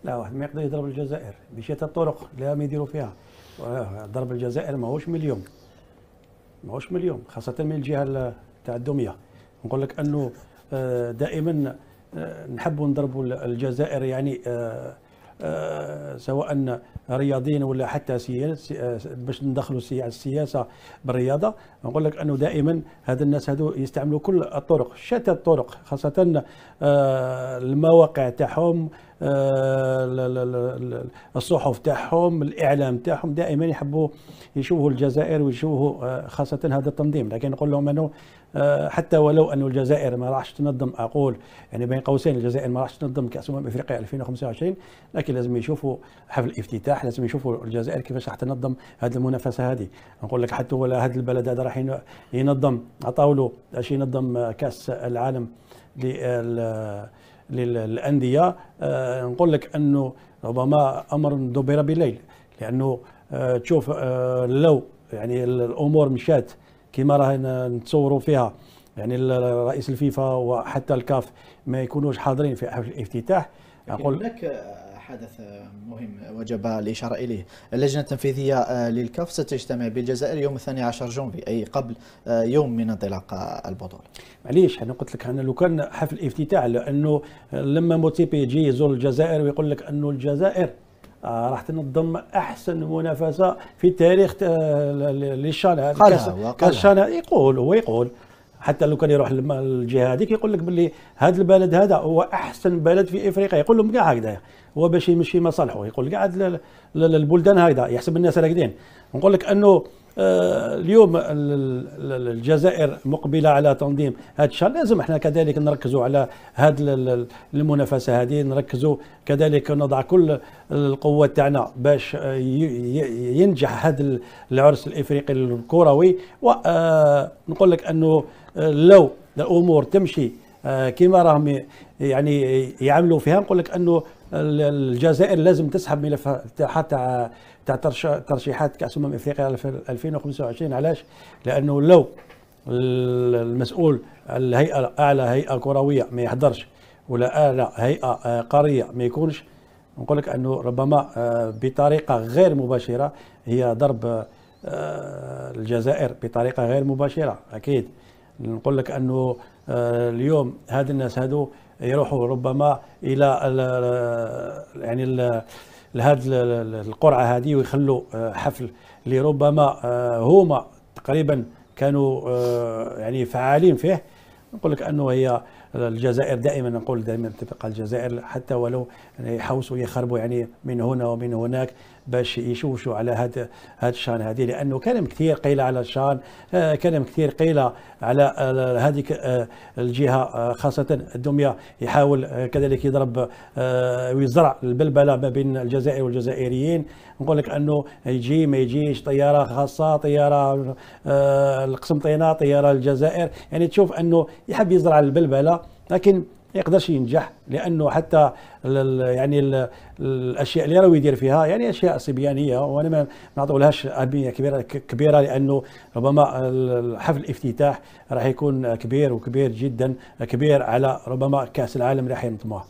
لا واحد ما يقدر يضرب الجزائر بشتى الطرق اللي راهم يديروا فيها. ضرب الجزائر ماهوش مليون، ماهوش مليون، خاصة من الجهة تاع الدمية. نقول لك أنه دائما نحبوا نضربوا الجزائر، يعني سواء رياضيين ولا حتى باش ندخلوا السياسه بالرياضه. نقول لك انه دائما هذا الناس هذو يستعملوا كل الطرق، شتى الطرق، خاصه المواقع تاعهم، الصحف تاعهم، الاعلام تاعهم، دائما يحبوا يشوفوا الجزائر ويشوفوا خاصه هذا التنظيم. لكن نقول لهم انه حتى ولو انه الجزائر ما راحش تنظم، اقول يعني بين قوسين الجزائر ما راحش تنظم كاس افريقيا 2025، لكن لازم يشوفوا حفل الافتتاح، لازم يشوفوا الجزائر كيفاش راح تنظم هذه المنافسه هذه. نقول لك حتى ولا هذا البلد هذا راح ينظم عطاولو باش ينظم كاس العالم للانديه. نقول لك انه ربما امر دبر بالليل، لانه تشوف لو يعني الامور مشات كما راه نتصوروا فيها، يعني رئيس الفيفا وحتى الكاف ما يكونوش حاضرين في حفل الافتتاح. أقول هناك حدث مهم وجب الإشارة إليه. اللجنة التنفيذية للكاف ستجتمع بالجزائر يوم 12 جونفي، أي قبل يوم من انطلاق البطولة. معليش أنا قلت لك أنا لو كان حفل افتتاح، لأنه لما موتيبي يجي يزور الجزائر ويقول لك أنه الجزائر راح تنظم احسن منافسه في التاريخ للشان كاس الشان، هو يقول حتى لو كان يروح للجهه هذيك يقول لك باللي هذا البلد هذا هو احسن بلد في افريقيا، يقول لهم كاع هكذا، هو باش يمشي مصالحه يقول كاع البلدان هكذا، يحسب الناس هكذين. نقول لك انه اليوم الجزائر مقبله على تنظيم هذا الشان، لازم احنا كذلك نركزوا على هذه المنافسه هذه، نركزوا كذلك نضع كل القوه تاعنا باش ينجح هذا العرس الافريقي الكروي. ونقول لك انه لو الامور تمشي كما راهم يعني يعملوا فيها، نقول لك انه الجزائر لازم تسحب ملف تاع ترشيحات كاس افريقيا 2025. علاش؟ لانه لو المسؤول الهيئه اعلى هيئه كرويه ما يحضرش، ولا اعلى هيئه قاريه ما يكونش، نقول لك انه ربما بطريقه غير مباشره هي ضرب الجزائر بطريقه غير مباشره اكيد. نقول لك انه اليوم هذا الناس هذو يروحوا ربما الى يعني لهذه القرعه هذه ويخلوا حفل اللي ربما هما تقريبا كانوا يعني فعالين فيه. نقول لك انه هي الجزائر دائما، نقول دائما تبقى الجزائر حتى ولو يحوسوا يخربوا يعني من هنا ومن هناك باش يشوشوا على هذا الشان هذه، لانه كلام كثير قيل على الشان، كلام كثير قيل على هذه الجهه خاصه الدميه، يحاول كذلك يضرب ويزرع البلبله ما بين الجزائر والجزائريين. نقول لك انه يجي ما يجيش، طياره خاصه، طياره القسنطينه، طياره الجزائر، يعني تشوف انه يحب يزرع البلبله لكن ما يقدرش ينجح، لانه حتى يعني الاشياء اللي راهو يدير فيها يعني اشياء صبيانيه، وانا ما نعطولهاش اهميه كبيره لانه ربما حفل الافتتاح راح يكون كبير وكبير جدا، كبير على ربما كاس العالم راح ينظموه.